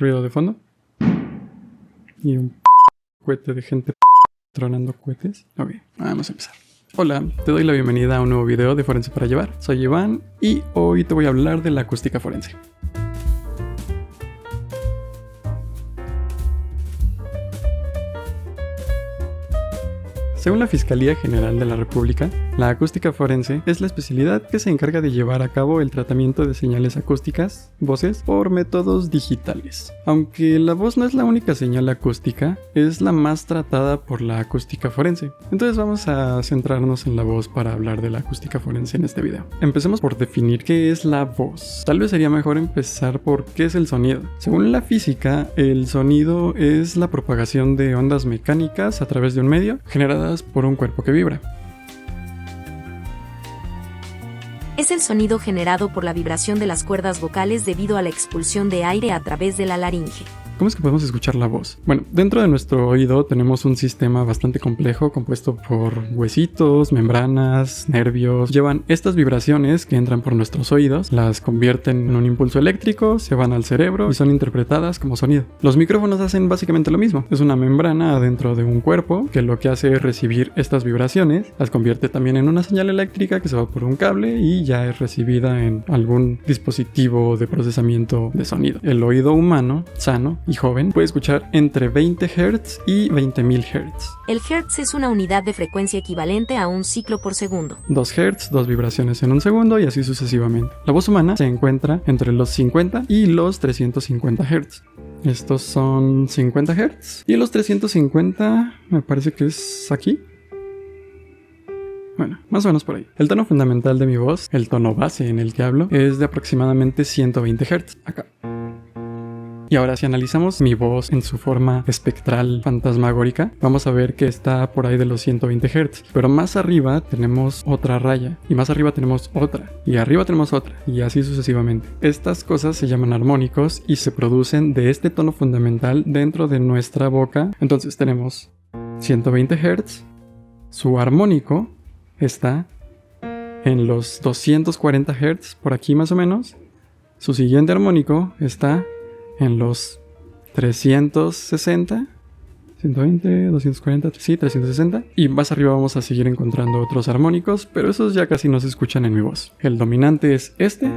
ruido de fondo. Y un cohete de gente tronando cohetes. Ok, vamos a empezar. Hola, te doy la bienvenida a un nuevo video de Forense para Llevar. Soy Iván y hoy te voy a hablar de la acústica forense. Según la Fiscalía General de la República, la acústica forense es la especialidad que se encarga de llevar a cabo el tratamiento de señales acústicas, voces, por métodos digitales. Aunque la voz no es la única señal acústica, es la más tratada por la acústica forense. Entonces vamos a centrarnos en la voz para hablar de la acústica forense en este video. Empecemos por definir qué es la voz. Tal vez sería mejor empezar por qué es el sonido. Según la física, el sonido es la propagación de ondas mecánicas a través de un medio generadas por un cuerpo que vibra. Es el sonido generado por la vibración de las cuerdas vocales debido a la expulsión de aire a través de la laringe. ¿Cómo es que podemos escuchar la voz? Bueno, dentro de nuestro oído tenemos un sistema bastante complejo compuesto por huesitos, membranas, nervios. Llevan estas vibraciones que entran por nuestros oídos, las convierten en un impulso eléctrico, se van al cerebro y son interpretadas como sonido. Los micrófonos hacen básicamente lo mismo. Es una membrana adentro de un cuerpo que lo que hace es recibir estas vibraciones, las convierte también en una señal eléctrica que se va por un cable y ya es recibida en algún dispositivo de procesamiento de sonido. El oído humano, sano y joven, puede escuchar entre 20 Hz y 20.000 Hz. El Hertz es una unidad de frecuencia equivalente a un ciclo por segundo. 2 Hz, 2 vibraciones en un segundo y así sucesivamente. La voz humana se encuentra entre los 50 y los 350 Hz. Estos son 50 Hz y los 350 me parece que es aquí. Bueno, más o menos por ahí. El tono fundamental de mi voz, el tono base en el que hablo, es de aproximadamente 120 Hz, acá. Y ahora si analizamos mi voz en su forma espectral fantasmagórica, vamos a ver que está por ahí de los 120 Hz. Pero más arriba tenemos otra raya, y más arriba tenemos otra, y arriba tenemos otra, y así sucesivamente. Estas cosas se llaman armónicos y se producen de este tono fundamental dentro de nuestra boca. Entonces tenemos 120 Hz, su armónico está en los 240 Hz, por aquí más o menos. Su siguiente armónico está en los 360, 120, 240, sí, 360. Y más arriba vamos a seguir encontrando otros armónicos, pero esos ya casi no se escuchan en mi voz. El dominante es este,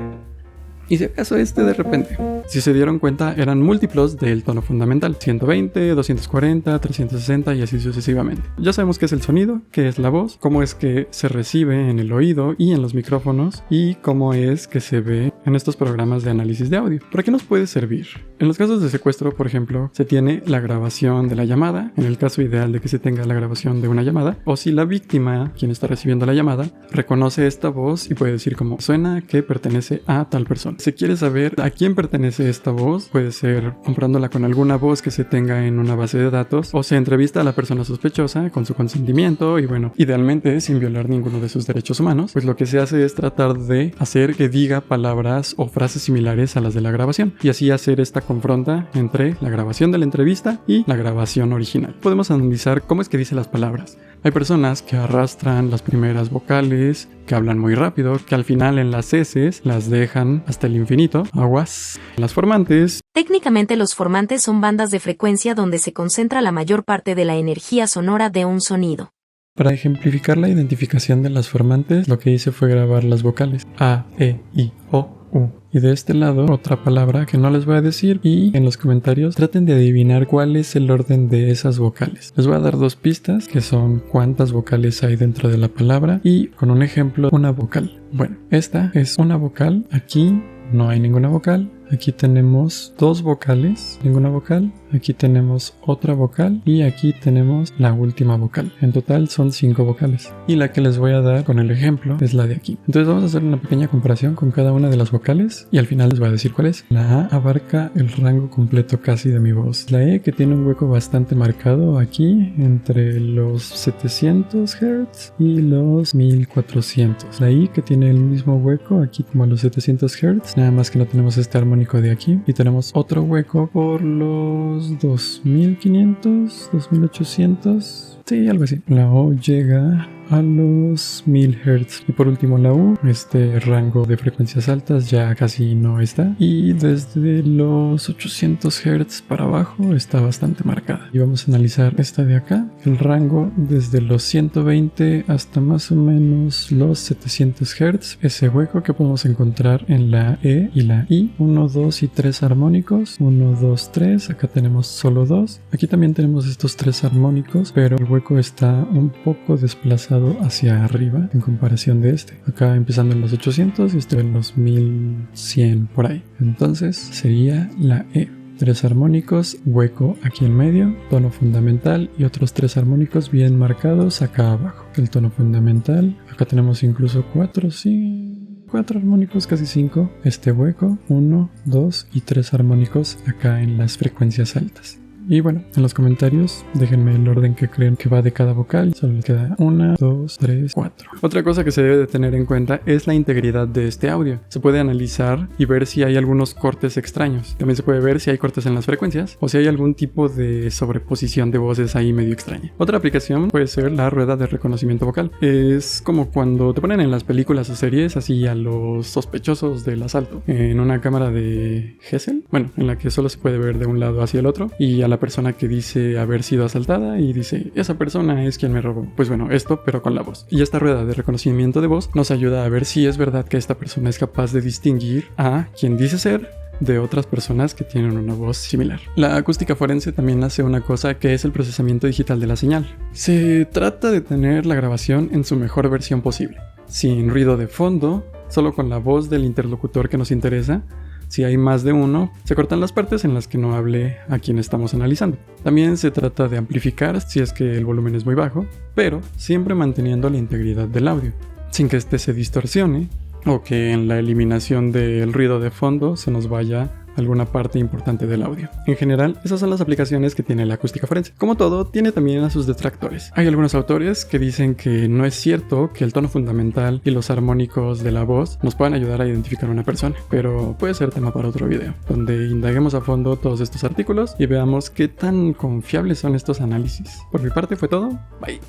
y si acaso este de repente. Si se dieron cuenta, eran múltiplos del tono fundamental. 120, 240, 360 y así sucesivamente. Ya sabemos qué es el sonido, qué es la voz, cómo es que se recibe en el oído y en los micrófonos, y cómo es que se ve en estos programas de análisis de audio. ¿Para qué nos puede servir? En los casos de secuestro, por ejemplo, se tiene la grabación de la llamada, en el caso ideal de que se tenga la grabación de una llamada, o si la víctima, quien está recibiendo la llamada, reconoce esta voz y puede decir cómo suena, que pertenece a tal persona. Si quiere saber a quién pertenece esta voz, puede ser comprándola con alguna voz que se tenga en una base de datos, o se entrevista a la persona sospechosa con su consentimiento y bueno, idealmente sin violar ninguno de sus derechos humanos, pues lo que se hace es tratar de hacer que diga palabras o frases similares a las de la grabación y así hacer esta confronta entre la grabación de la entrevista y la grabación original. Podemos analizar cómo es que dice las palabras. Hay personas que arrastran las primeras vocales, que hablan muy rápido, que al final en las heces las dejan hasta el infinito, aguas. Las formantes. Técnicamente los formantes son bandas de frecuencia donde se concentra la mayor parte de la energía sonora de un sonido. Para ejemplificar la identificación de las formantes, lo que hice fue grabar las vocales A, E, I, O, U. Y de este lado, otra palabra que no les voy a decir, y en los comentarios traten de adivinar cuál es el orden de esas vocales. Les voy a dar 2 pistas, que son cuántas vocales hay dentro de la palabra, y con un ejemplo, una vocal. Bueno, esta es una vocal, aquí no hay ninguna vocal, aquí tenemos 2 vocales, ninguna vocal, aquí tenemos otra vocal y aquí tenemos la última vocal. En total son 5 vocales y la que les voy a dar con el ejemplo es la de aquí. Entonces vamos a hacer una pequeña comparación con cada una de las vocales y al final les voy a decir cuál es. La A abarca el rango completo casi de mi voz. La E, que tiene un hueco bastante marcado aquí entre los 700 Hz y los 1400. La I, que tiene el mismo hueco aquí como a los 700 Hz, nada más que no tenemos este armónico de aquí, y tenemos otro hueco por los 2500, 2800 Sí, algo así. La O llega a los 1000 Hz. Y por último la U, este rango de frecuencias altas ya casi no está. Y desde los 800 Hz para abajo está bastante marcada. Y vamos a analizar esta de acá. El rango desde los 120 hasta más o menos los 700 Hz. Ese hueco que podemos encontrar en la E y la I. 1, 2 y 3 armónicos. 1, 2, 3. Acá tenemos solo 2. Aquí también tenemos estos 3 armónicos, pero el hueco está un poco desplazado hacia arriba en comparación de este. Acá empezando en los 800 y este en los 1100 por ahí. Entonces sería la E. 3 armónicos, hueco aquí en medio, tono fundamental y otros 3 armónicos bien marcados acá abajo. El tono fundamental, acá tenemos incluso 4, sí, 4 armónicos, casi 5. Este hueco, 1, 2 y 3 armónicos acá en las frecuencias altas. Y bueno, en los comentarios déjenme el orden que creen que va de cada vocal. Solo le queda 1, 2, 3, 4. Otra cosa que se debe de tener en cuenta es la integridad de este audio. Se puede analizar y ver si hay algunos cortes extraños. También se puede ver si hay cortes en las frecuencias o si hay algún tipo de sobreposición de voces ahí medio extraña. Otra aplicación puede ser la rueda de reconocimiento vocal. Es como cuando te ponen en las películas o series así a los sospechosos del asalto en una cámara de Gesell, bueno, en la que solo se puede ver de un lado hacia el otro, y a la persona que dice haber sido asaltada y dice, esa persona es quien me robó. Pues bueno, esto pero con la voz. Y esta rueda de reconocimiento de voz nos ayuda a ver si es verdad que esta persona es capaz de distinguir a quien dice ser de otras personas que tienen una voz similar. La acústica forense también hace una cosa que es el procesamiento digital de la señal. Se trata de tener la grabación en su mejor versión posible, sin ruido de fondo, solo con la voz del interlocutor que nos interesa. Si hay más de uno, se cortan las partes en las que no hable a quien estamos analizando. También se trata de amplificar si es que el volumen es muy bajo, pero siempre manteniendo la integridad del audio, sin que este se distorsione o que en la eliminación del ruido de fondo se nos vaya alguna parte importante del audio. En general, esas son las aplicaciones que tiene la acústica forense. Como todo, tiene también a sus detractores. Hay algunos autores que dicen que no es cierto que el tono fundamental y los armónicos de la voz nos puedan ayudar a identificar a una persona, pero puede ser tema para otro video, donde indaguemos a fondo todos estos artículos y veamos qué tan confiables son estos análisis. Por mi parte fue todo. Bye.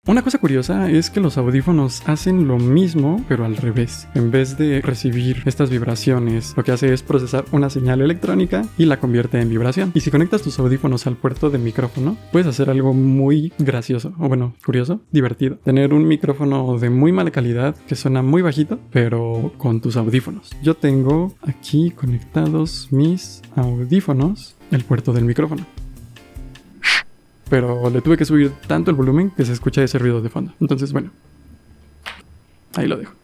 Una cosa curiosa es que los audífonos hacen lo mismo, pero al revés. En vez de recibir estas vibraciones, lo que hace es procesar una señal electrónica y la convierte en vibración. Y si conectas tus audífonos al puerto de micrófono, puedes hacer algo muy gracioso, o bueno, curioso, divertido. Tener un micrófono de muy mala calidad que suena muy bajito, pero con tus audífonos. Yo tengo aquí conectados mis audífonos al puerto del micrófono, pero le tuve que subir tanto el volumen que se escucha ese ruido de fondo. Entonces, bueno, ahí lo dejo.